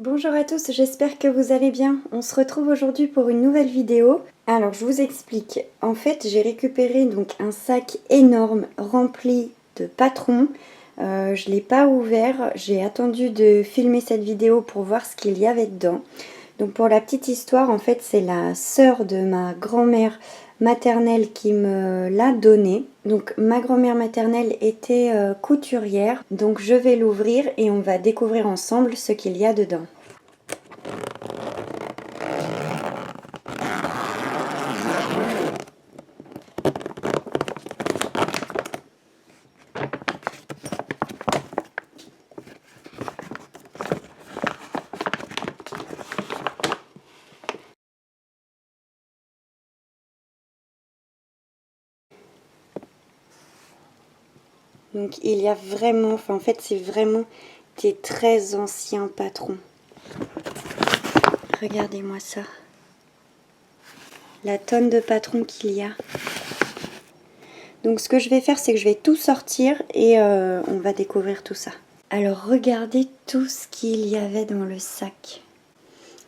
Bonjour à tous, j'espère que vous allez bien. On se retrouve aujourd'hui pour une nouvelle vidéo. Alors je vous explique. En fait j'ai récupéré donc un sac énorme rempli de patrons. Je ne l'ai pas ouvert, j'ai attendu de filmer cette vidéo pour voir ce qu'il y avait dedans. Donc pour la petite histoire, en fait c'est la sœur de ma grand-mère maternelle qui me l'a donné. Donc ma grand-mère maternelle était couturière, donc je vais l'ouvrir et on va découvrir ensemble ce qu'il y a dedans. Donc il y a vraiment, en fait c'est vraiment des très anciens patrons. Regardez-moi ça. La tonne de patrons qu'il y a. Donc ce que je vais faire, c'est que je vais tout sortir et on va découvrir tout ça. Alors regardez tout ce qu'il y avait dans le sac.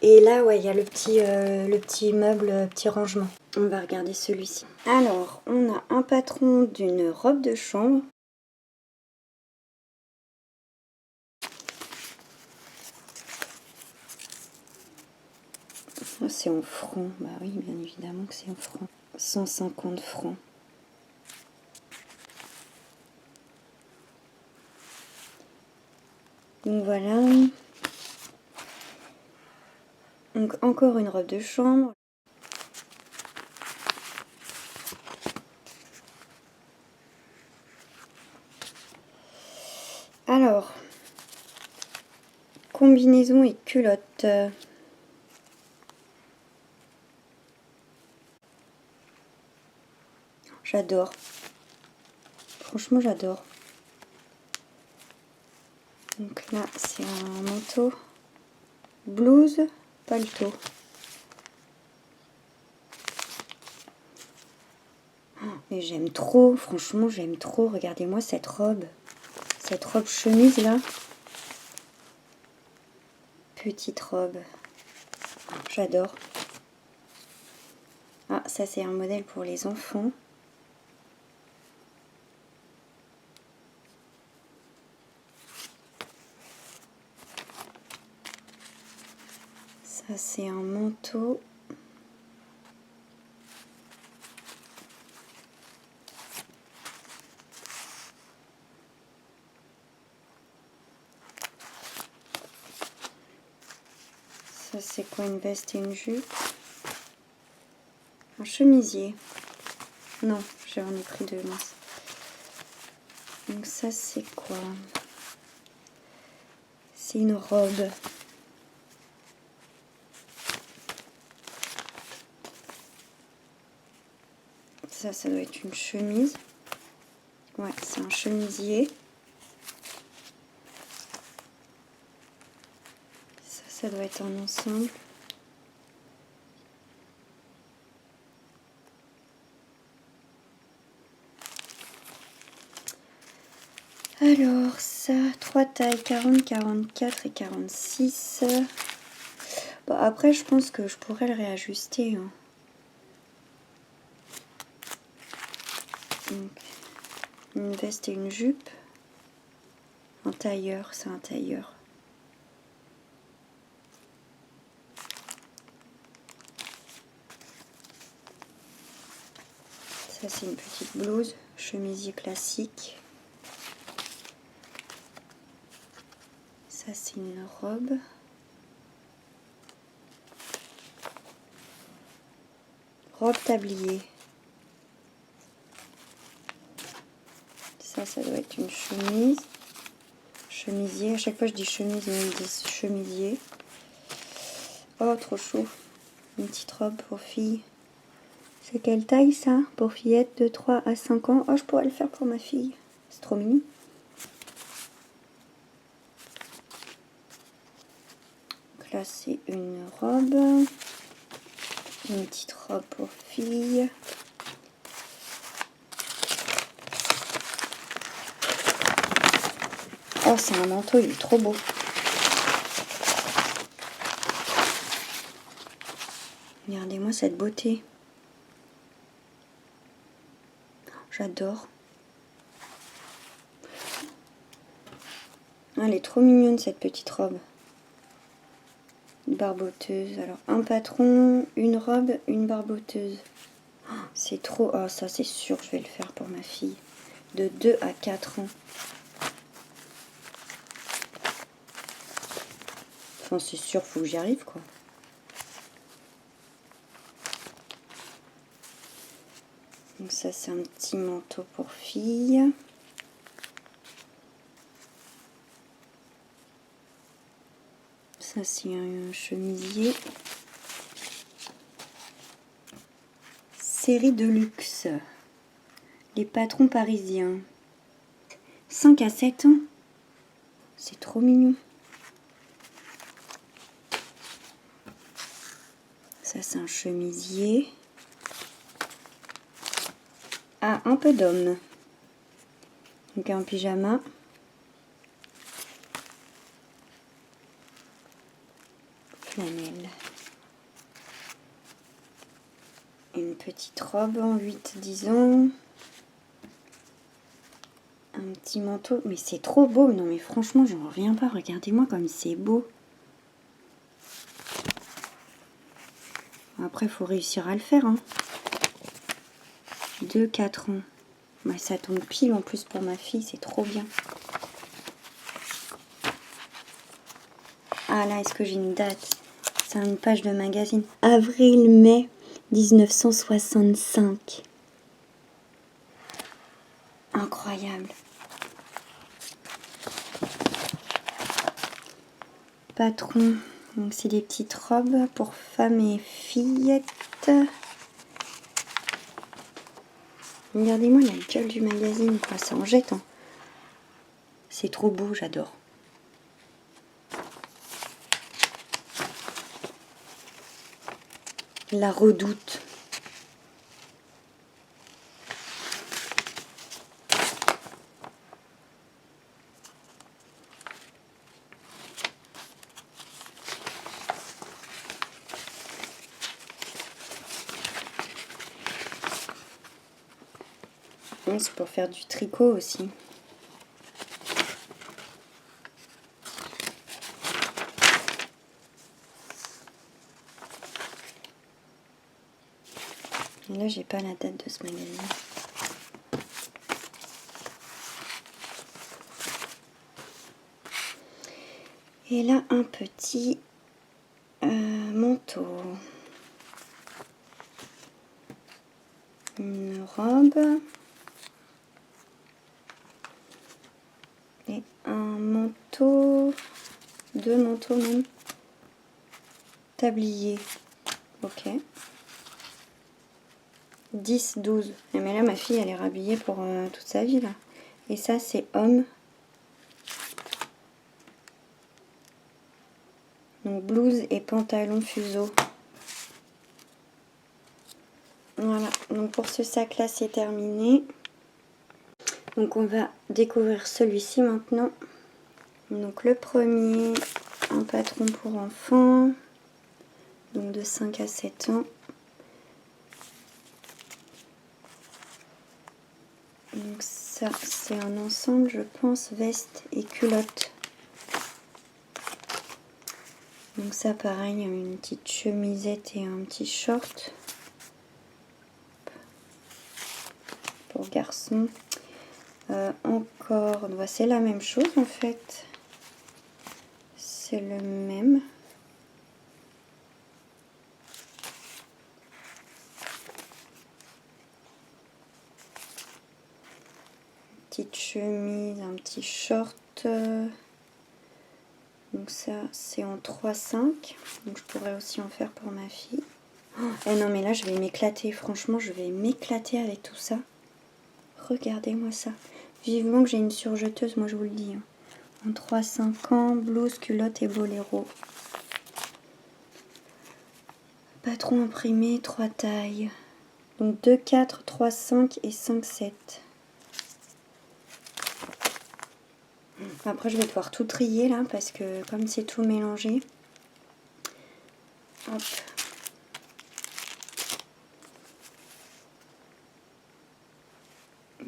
Et là, ouais, il y a le petit meuble, petit rangement. On va regarder celui-ci. Alors, on a un patron d'une robe de chambre. C'est en francs. Bah oui, bien évidemment que c'est en francs. 150 francs. Donc voilà. Donc encore une robe de chambre. Alors, combinaison et culotte. J'adore. Franchement, j'adore. Donc là, c'est un manteau, blouse, paletot. Mais j'aime trop, franchement, j'aime trop. Regardez-moi cette robe chemise là. Petite robe. J'adore. Ah, ça c'est un modèle pour les enfants. Ça c'est un manteau. Ça c'est quoi, une veste et une jupe? Un chemisier. Non, j'en ai pris deux, mince. Donc ça c'est quoi? C'est une robe. Ça doit être une chemise. Ouais, c'est un chemisier. Ça doit être un ensemble. Alors ça, 3 tailles, 40, 44 et 46. Bon, après je pense que je pourrais le réajuster. Hein. Donc, une veste et une jupe. Un tailleur, c'est un tailleur. Ça c'est une petite blouse, chemisier classique. Ça c'est une robe. Robe tablier. Ça doit être une chemise. Chemisier. À chaque fois je dis chemise, mais ils disent chemisier. Oh, trop chaud. Une petite robe pour fille. C'est quelle taille ça? Pour fillette de 3 à 5 ans. Oh, je pourrais le faire pour ma fille. C'est trop mignon. Donc là, c'est une robe. Une petite robe pour fille. Oh, c'est un manteau, il est trop beau. Regardez-moi cette beauté. J'adore. Ah, elle est trop mignonne cette petite robe. Barboteuse. Alors un patron, une robe, une barboteuse. Oh, c'est trop... Oh, ça c'est sûr je vais le faire pour ma fille. De 2 à 4 ans. Enfin c'est sûr, faut que j'y arrive quoi. Donc ça c'est un petit manteau pour fille. Ça c'est un chemisier. Série de luxe. Les patrons parisiens. 5 à 7 ans. C'est trop mignon. Ça c'est un chemisier. Ah, un peu d'homme. Donc un pyjama. Flanelle. Une petite robe en 8-10 ans. Un petit manteau. Mais c'est trop beau. Non mais franchement, j'en reviens pas. Regardez-moi comme c'est beau. Après, il faut réussir à le faire. Hein. 2-4 ans. Bah, ça tombe pile en plus pour ma fille. C'est trop bien. Ah là, est-ce que j'ai une date? C'est une page de magazine. Avril-mai 1965. Incroyable. Patron. Donc c'est des petites robes pour femmes et fillettes. Regardez-moi la gueule du magazine, quoi. Ça en jette. Hein. C'est trop beau, j'adore. La Redoute. C'est pour faire du tricot aussi. Et là, j'ai pas la date de ce magazine. Et là, un petit manteau. Une robe. Et un manteau. 2 manteaux même. Tablier. Ok. 10-12. Mais là, ma fille, elle est rhabillée pour toute sa vie, là. Et ça, c'est homme. Donc, blouse et pantalon fuseau. Voilà. Donc, pour ce sac-là, c'est terminé. Donc, on va découvrir celui-ci maintenant. Donc, le premier, un patron pour enfants. Donc, de 5 à 7 ans. Donc ça, c'est un ensemble, je pense, veste et culotte. Donc ça, pareil, une petite chemisette et un petit short. Pour garçon. Encore, c'est la même chose en fait. C'est le même. Petite chemise, un petit short. Donc ça, c'est en 3-5. Donc je pourrais aussi en faire pour ma fille. Oh, eh non mais là, je vais m'éclater. Franchement, je vais m'éclater avec tout ça. Regardez-moi ça. Vivement que j'ai une surjeteuse, moi je vous le dis. Hein. En 3-5 ans, blouse, culotte et boléro. Patron imprimé, 3 tailles. Donc 2, 4, 3, 5 et 5, 7. Après, je vais devoir tout trier là parce que comme c'est tout mélangé. Hop.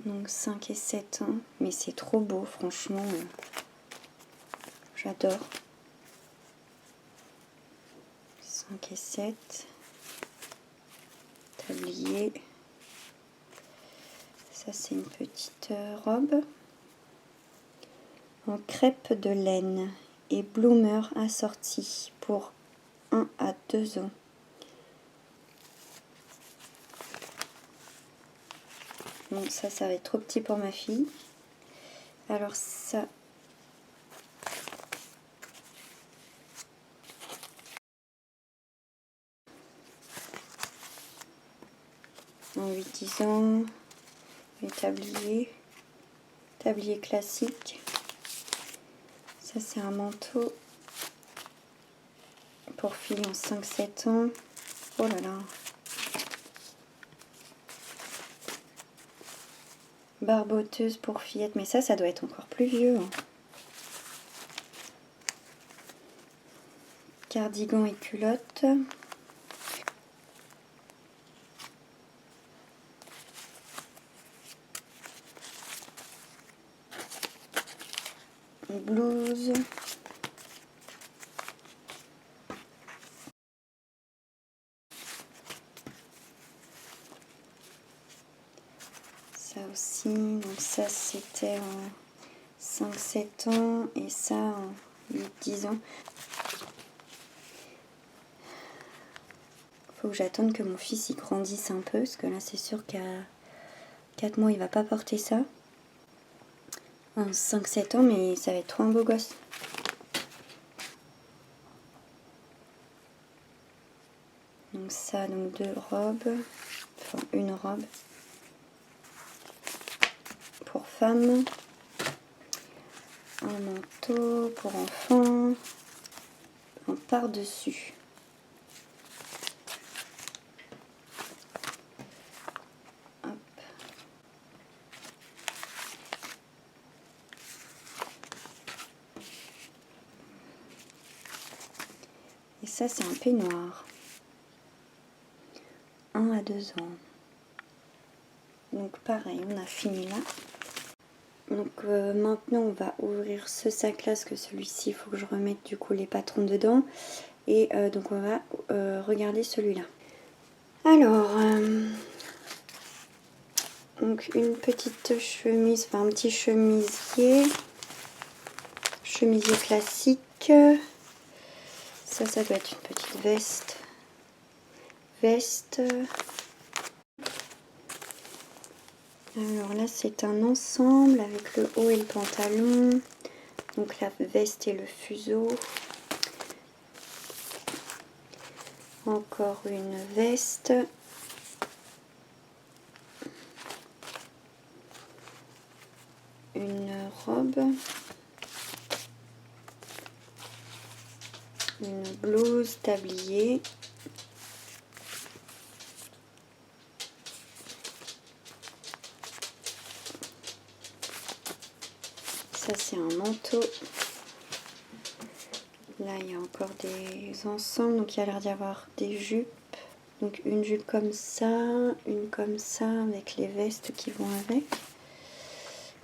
Donc 5 et 7 ans, mais c'est trop beau, franchement, j'adore. 5 et 7, tablier. Ça c'est une petite robe en crêpe de laine et bloomer assorti pour 1 à 2 ans. Donc ça va être trop petit pour ma fille. Alors ça, en 8-10 ans, les tablier classique. Ça c'est un manteau pour filles en 5-7 ans. Oh là là. Barboteuse pour fillettes, mais ça doit être encore plus vieux. Hein. Cardigan et culotte. Blouse. Ça aussi, donc ça c'était en 5-7 ans et ça en 8-10 ans. Faut que j'attende que mon fils y grandisse un peu, parce que là c'est sûr qu'à 4 mois il va pas porter ça. En 5-7 ans, mais ça va être trop un beau gosse. Donc ça, donc 2 robes, enfin une robe pour femme, un manteau pour enfant, un par-dessus. Hop. Et ça c'est un peignoir. 1 à 2 ans. Donc pareil, on a fini là. Donc maintenant on va ouvrir ce sac là, parce que celui-ci il faut que je remette du coup les patrons dedans. Et donc on va regarder celui-là. Alors, donc une petite chemise, enfin un petit chemisier classique. Ça doit être une petite veste. Alors là c'est un ensemble avec le haut et le pantalon, donc la veste et le fuseau, encore une veste, une robe, une blouse tablier, ça c'est un manteau. Là il y a encore des ensembles, donc il y a l'air d'y avoir des jupes. Donc une jupe comme ça, une comme ça avec les vestes qui vont avec.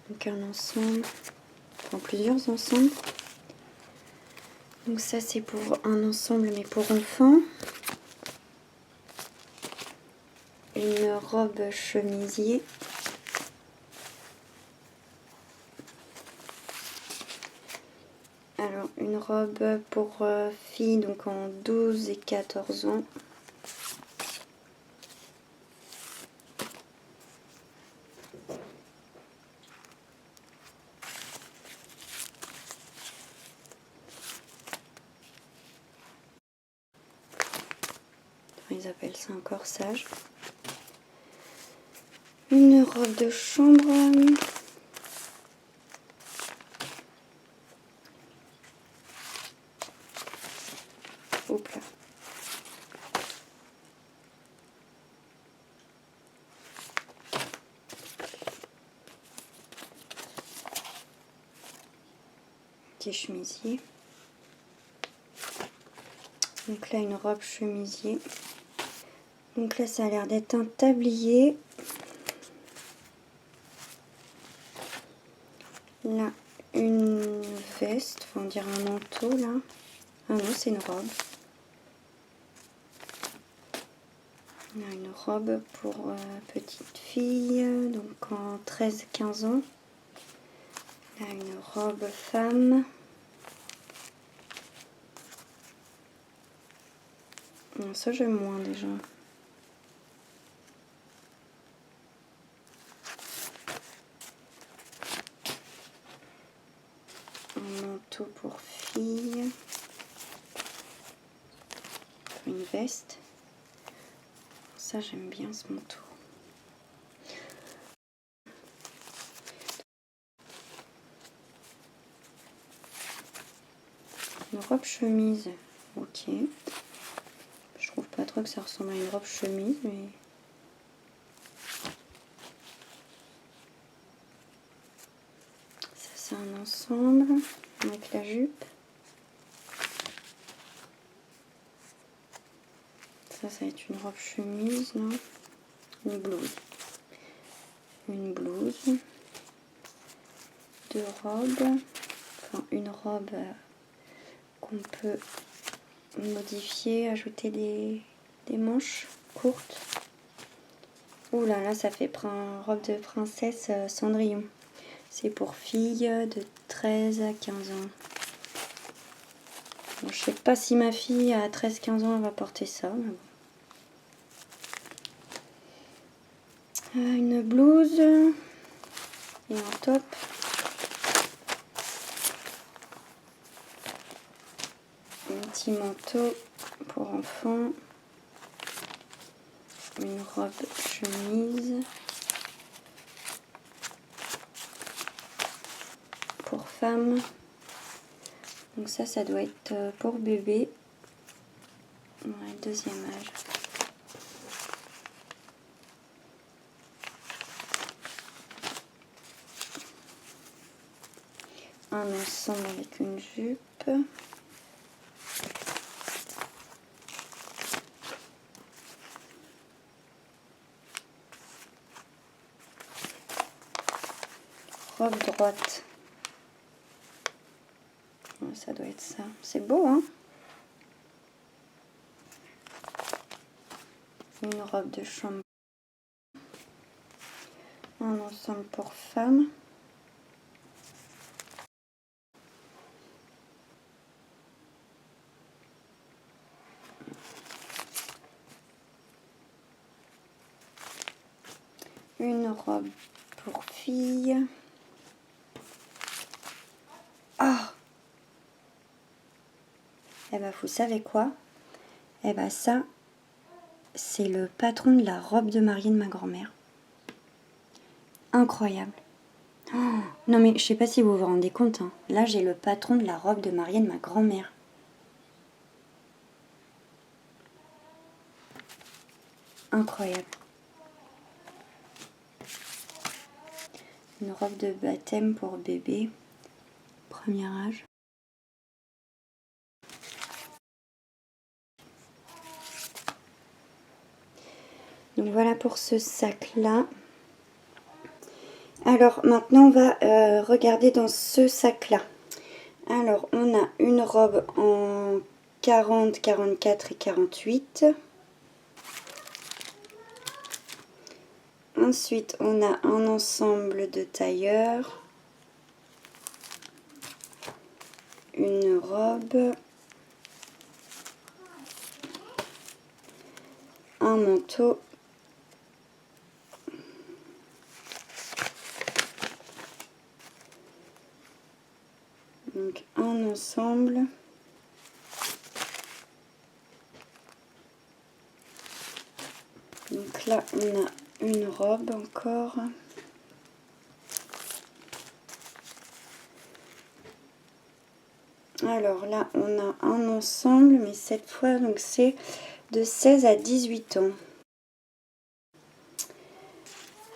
Donc un ensemble, enfin plusieurs ensembles. Donc ça c'est pour un ensemble mais pour enfants. Une robe chemisier. Alors une robe pour filles donc en 12 et 14 ans. Ils appellent ça un corsage. Une robe de chambre. Hop là. Petit chemisier. Donc là une robe chemisier. Donc là ça a l'air d'être un tablier. Là, une veste, enfin, on dirait un manteau là. Ah non, c'est une robe. On a une robe pour petite fille, donc en 13-15 ans. Là, une robe femme. Non, ça j'aime moins déjà. Un manteau pour fille. Une veste. Ça j'aime bien ce manteau. Une robe chemise. Ok. Je trouve pas trop que ça ressemble à une robe chemise, mais... Ça c'est un ensemble avec la jupe. Ça va être une robe chemise, non? Une blouse. Une blouse. Deux robes. Enfin, une robe qu'on peut modifier, ajouter des manches courtes. Ouh là là, ça fait robe de princesse Cendrillon. C'est pour filles de 13 à 15 ans. Bon, je sais pas si ma fille à 13-15 ans elle va porter ça. Mais bon. Une blouse et un top. Un petit manteau pour enfants. Une robe chemise. Pour femmes. Donc ça doit être pour bébé. Ouais, deuxième âge. Un ensemble avec une jupe. Robe droite. Ouais, ça doit être ça. C'est beau, hein? Une robe de chambre. Un ensemble pour femmes. Une robe pour filles. Ah! Eh ben, vous savez quoi? Eh ben, ça, c'est le patron de la robe de mariée de ma grand-mère. Incroyable. Oh, non mais je sais pas si vous vous rendez compte, hein. Là, j'ai le patron de la robe de mariée de ma grand-mère. Incroyable. Une robe de baptême pour bébé. Premier âge. Donc voilà pour ce sac-là. Alors maintenant on va regarder dans ce sac-là. Alors on a une robe en 40, 44 et 48. Ensuite on a un ensemble de tailleurs. Une robe. Un manteau. Donc un ensemble. Donc là on a une robe encore. Alors là on a un ensemble, mais cette fois donc c'est de 16 à 18 ans.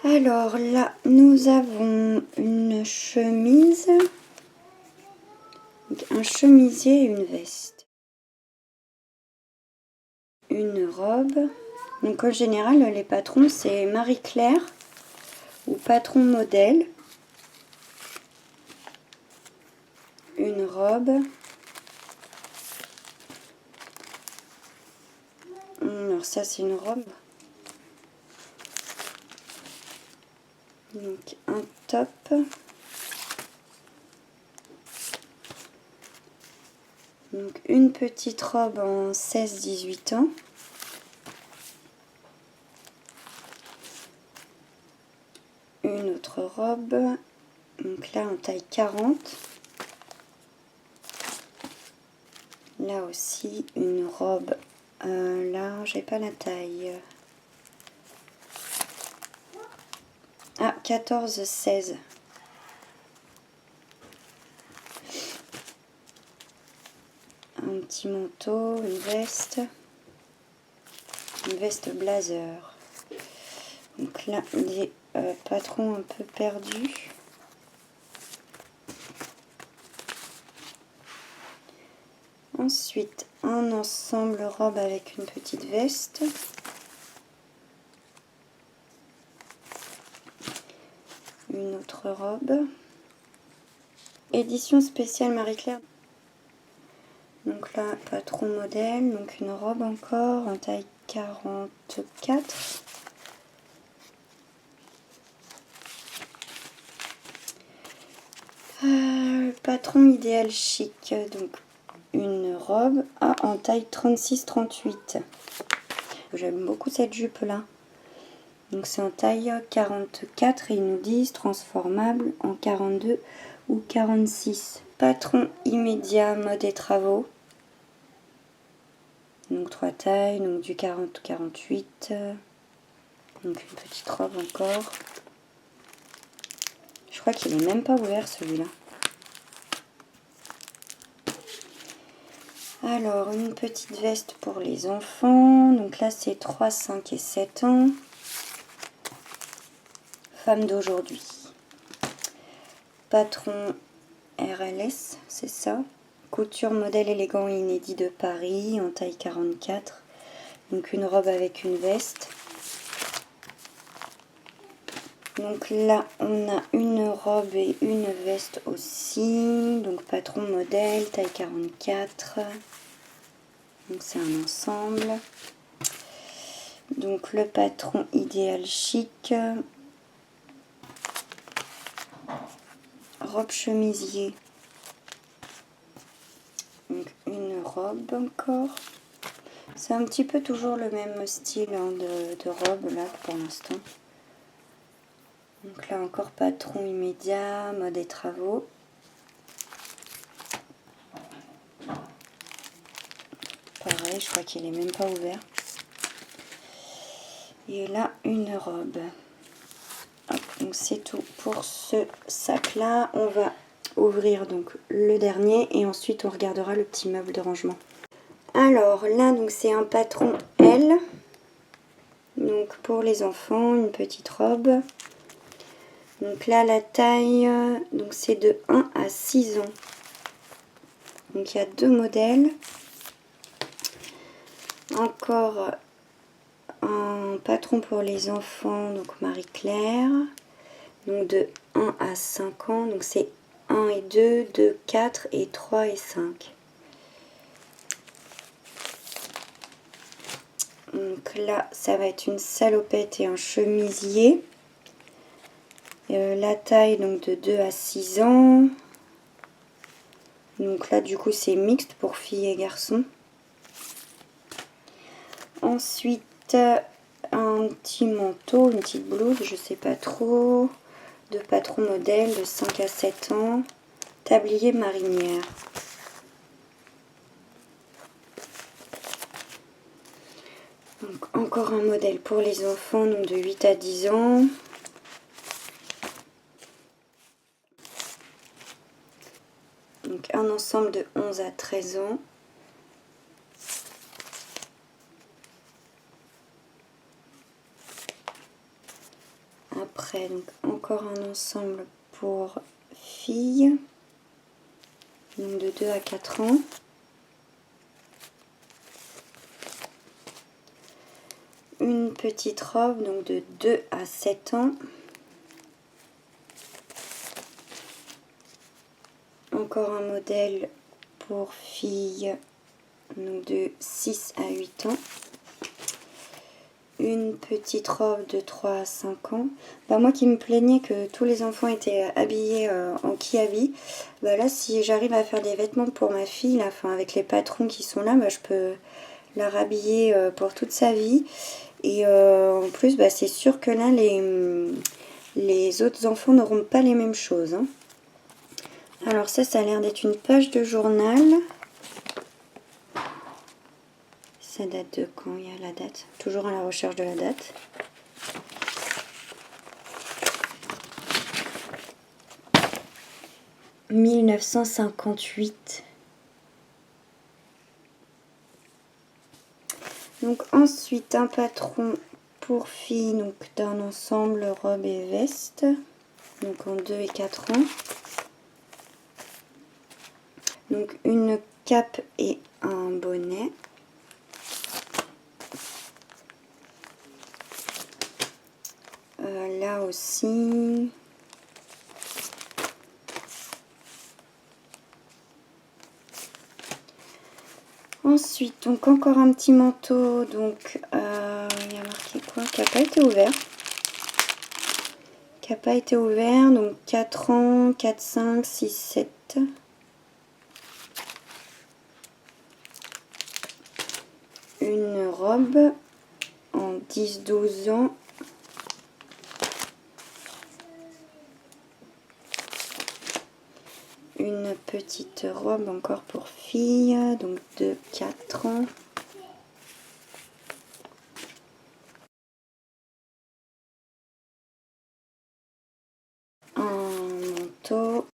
Alors là nous avons une chemise, donc un chemisier et une veste. Une robe. Donc en général les patrons c'est Marie-Claire ou patron modèle. une robe. Alors ça c'est une robe. Donc un top. Donc une petite robe en 16-18 ans. Une autre robe. Donc là en taille 40. Là aussi une robe. Là j'ai pas la taille. Ah, 14-16. Un petit manteau, une veste blazer. Donc là, des patrons un peu perdus. Ensuite, un ensemble robe avec une petite veste. Une autre robe. Édition spéciale Marie-Claire. Donc là, patron modèle, donc une robe encore en taille 44. Patron idéal chic, donc une robe en taille 36-38. J'aime beaucoup cette jupe là. Donc c'est en taille 44 et ils nous disent transformable en 42 ou 46. Patron immédiat, mode et travaux. Donc 3 tailles, donc du 40 au 48. Donc une petite robe encore. Je crois qu'il n'est même pas ouvert celui-là. Alors une petite veste pour les enfants. Donc là c'est 3, 5 et 7 ans. Femme d'aujourd'hui. Patron RLS, c'est ça. Couture modèle élégant et inédit de Paris en taille 44. Donc une robe avec une veste. Donc là on a une robe et une veste aussi. Donc patron modèle, taille 44. Donc c'est un ensemble. Donc le patron idéal chic. Robe chemisier. Donc une robe encore. C'est un petit peu toujours le même style de robe là pour l'instant. Donc là encore patron immédiat, mode et travaux. Pareil, je crois qu'il est même pas ouvert. Et là une robe. Hop, donc c'est tout pour ce sac là. On va ouvrir donc le dernier et ensuite on regardera le petit meuble de rangement. Alors là donc c'est un patron L. Donc pour les enfants, une petite robe. Donc là la taille, donc c'est de 1 à 6 ans. Donc il y a deux modèles. Encore un patron pour les enfants, donc Marie-Claire. Donc de 1 à 5 ans. Donc c'est 1 et 2, 2, 4 et 3 et 5. Donc là ça va être une salopette et un chemisier. La taille donc de 2 à 6 ans. Donc là du coup c'est mixte pour filles et garçons. Ensuite un petit manteau, une petite blouse, je sais pas trop, de patron modèle de 5 à 7 ans, tablier marinière. Donc encore un modèle pour les enfants donc de 8 à 10 ans. Donc un ensemble de 11 à 13 ans. Après, donc encore un ensemble pour filles, donc de 2 à 4 ans. Une petite robe, donc de 2 à 7 ans. encore un modèle pour filles donc de 6 à 8 ans. Une petite robe de 3 à 5 ans. Bah, moi qui me plaignais que tous les enfants étaient habillés en kiabi, bah là si j'arrive à faire des vêtements pour ma fille, là, enfin, avec les patrons qui sont là, bah, je peux la rhabiller pour toute sa vie. Et en plus bah, c'est sûr que là les autres enfants n'auront pas les mêmes choses, hein. Alors ça a l'air d'être une page de journal. Ça date de quand? Il y a la date. Toujours à la recherche de la date. « 1958 ». Donc ensuite un patron pour filles, donc d'un ensemble robe et veste. Donc en 2 et 4 ans. Donc une cape et un bonnet. Là aussi. Ensuite, donc encore un petit manteau, donc il y a marqué quoi? Qui n'a pas été ouvert. Qui n'a pas été ouvert, donc 4 ans, 4, 5, 6, 7. Une robe en 10, 12 ans. Une petite robe encore pour filles, donc de 4 ans. Un manteau.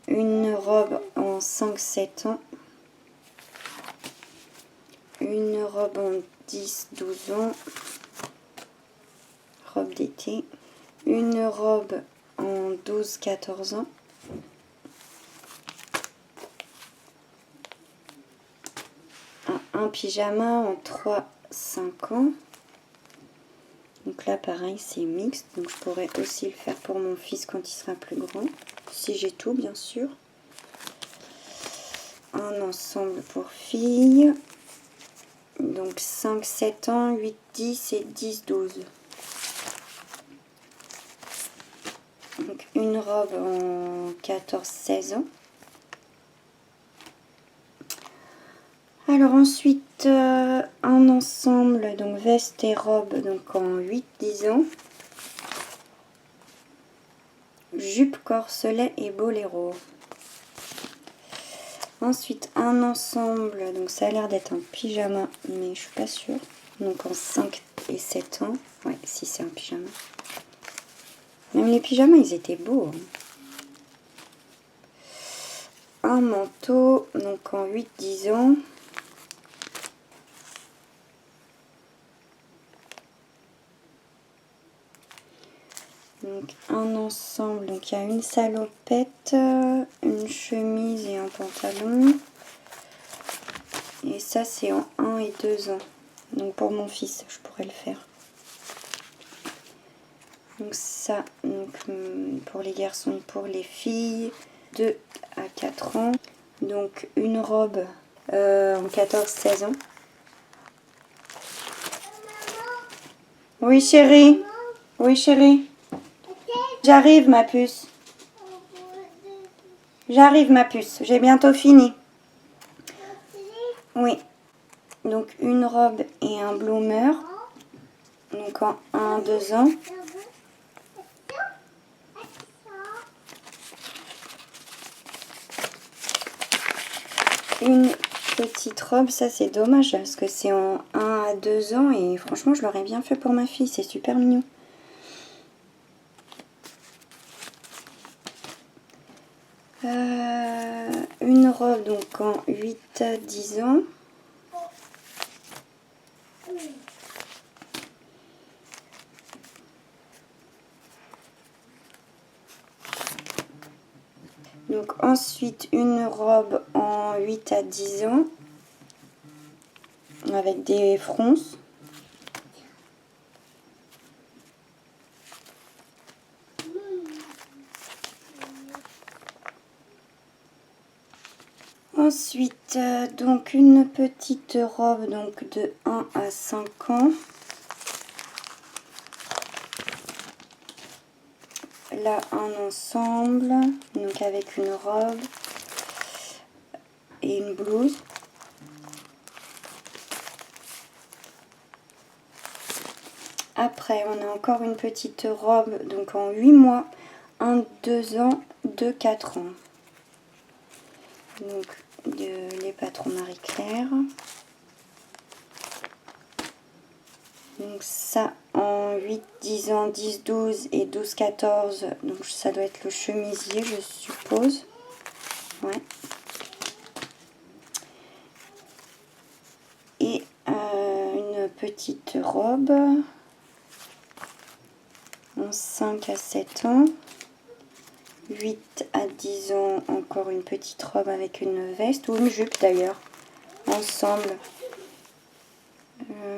Une robe en 5-7 ans. Une robe en 10-12 ans. Robe d'été. Une robe en 12-14 ans. Un pyjama en 3-5 ans. Donc là pareil c'est mixte, donc je pourrais aussi le faire pour mon fils quand il sera plus grand. Si j'ai tout bien sûr. Un ensemble pour filles. Donc 5-7 ans, 8-10 et 10-12. Donc une robe en 14-16 ans. Alors ensuite un ensemble, donc veste et robe, donc en 8-10 ans. Jupe, corselet et boléro. Ensuite un ensemble, donc ça a l'air d'être un pyjama, mais je suis pas sûre. Donc en 5 et 7 ans. Ouais, si c'est un pyjama. Même les pyjamas, ils étaient beaux, hein. Un manteau, donc en 8-10 ans. Donc un ensemble, donc il y a une salopette, une chemise et un pantalon. Et ça c'est en 1 et 2 ans. Donc pour mon fils, je pourrais le faire. Donc ça, donc, pour les garçons et pour les filles, 2 à 4 ans. Donc une robe en 14-16 ans. Oui chérie. Oui chérie. J'arrive ma puce. J'arrive ma puce. J'ai bientôt fini. Oui. Donc une robe et un bloomer. Donc en 1-2 ans. Une petite robe, ça c'est dommage parce que c'est en 1 à 2 ans et franchement je l'aurais bien fait pour ma fille, c'est super mignon. Une robe donc en 8 à 10 ans. Donc ensuite une robe en 8 à 10 ans avec des fronces. Ensuite, donc une petite robe donc de 1 à 5 ans. Là, un ensemble, donc avec une robe et une blouse. Après, on a encore une petite robe, donc en 8 mois, 1, 2 ans, 2, 4 ans. Donc, les patrons Marie-Claire. Donc ça, en 8, 10 ans, 10, 12 et 12, 14. Donc ça doit être le chemisier, je suppose. Ouais. Et une petite robe. En 5 à 7 ans. 8 à 10 ans, encore une petite robe avec une veste ou une jupe d'ailleurs, ensemble.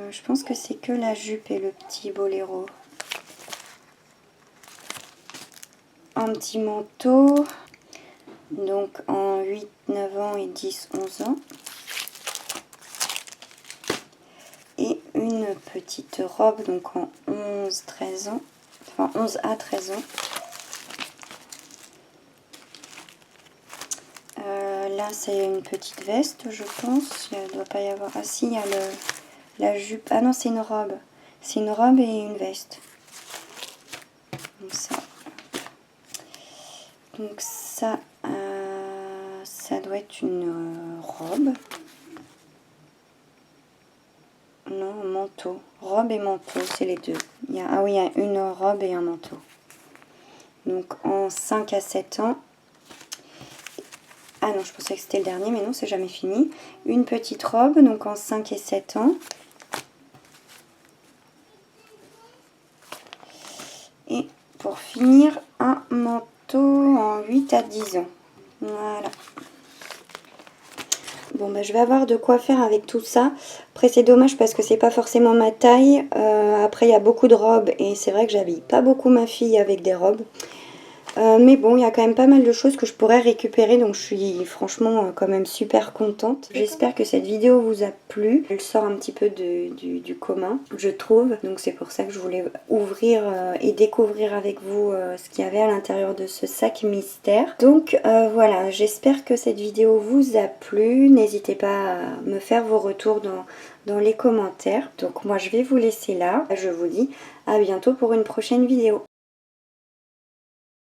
Je pense que c'est que la jupe et le petit boléro. Un petit manteau, donc en 8, 9 ans et 10, 11 ans. Et une petite robe, donc en 11, 13 ans, enfin 11 à 13 ans. Là, c'est une petite veste, je pense. Il ne doit pas y avoir... Ah si, il y a la jupe. Ah non, c'est une robe. C'est une robe et une veste. Donc ça, ça doit être une robe. Non, manteau. Robe et manteau, c'est les deux. Ah oui, il y a une robe et un manteau. Donc en 5 à 7 ans. Ah non, je pensais que c'était le dernier, mais non, c'est jamais fini. Une petite robe, donc en 5 et 7 ans. Et pour finir, un manteau en 8 à 10 ans. Voilà. Bon, bah, je vais avoir de quoi faire avec tout ça. Après, c'est dommage parce que c'est pas forcément ma taille. Après, il y a beaucoup de robes et c'est vrai que j'habille pas beaucoup ma fille avec des robes. Mais bon, il y a quand même pas mal de choses que je pourrais récupérer, donc je suis franchement quand même super contente. J'espère que cette vidéo vous a plu. Elle sort un petit peu du commun, je trouve. Donc c'est pour ça que je voulais ouvrir et découvrir avec vous ce qu'il y avait à l'intérieur de ce sac mystère. Donc voilà, j'espère que cette vidéo vous a plu. N'hésitez pas à me faire vos retours dans les commentaires. Donc moi je vais vous laisser là. Je vous dis à bientôt pour une prochaine vidéo.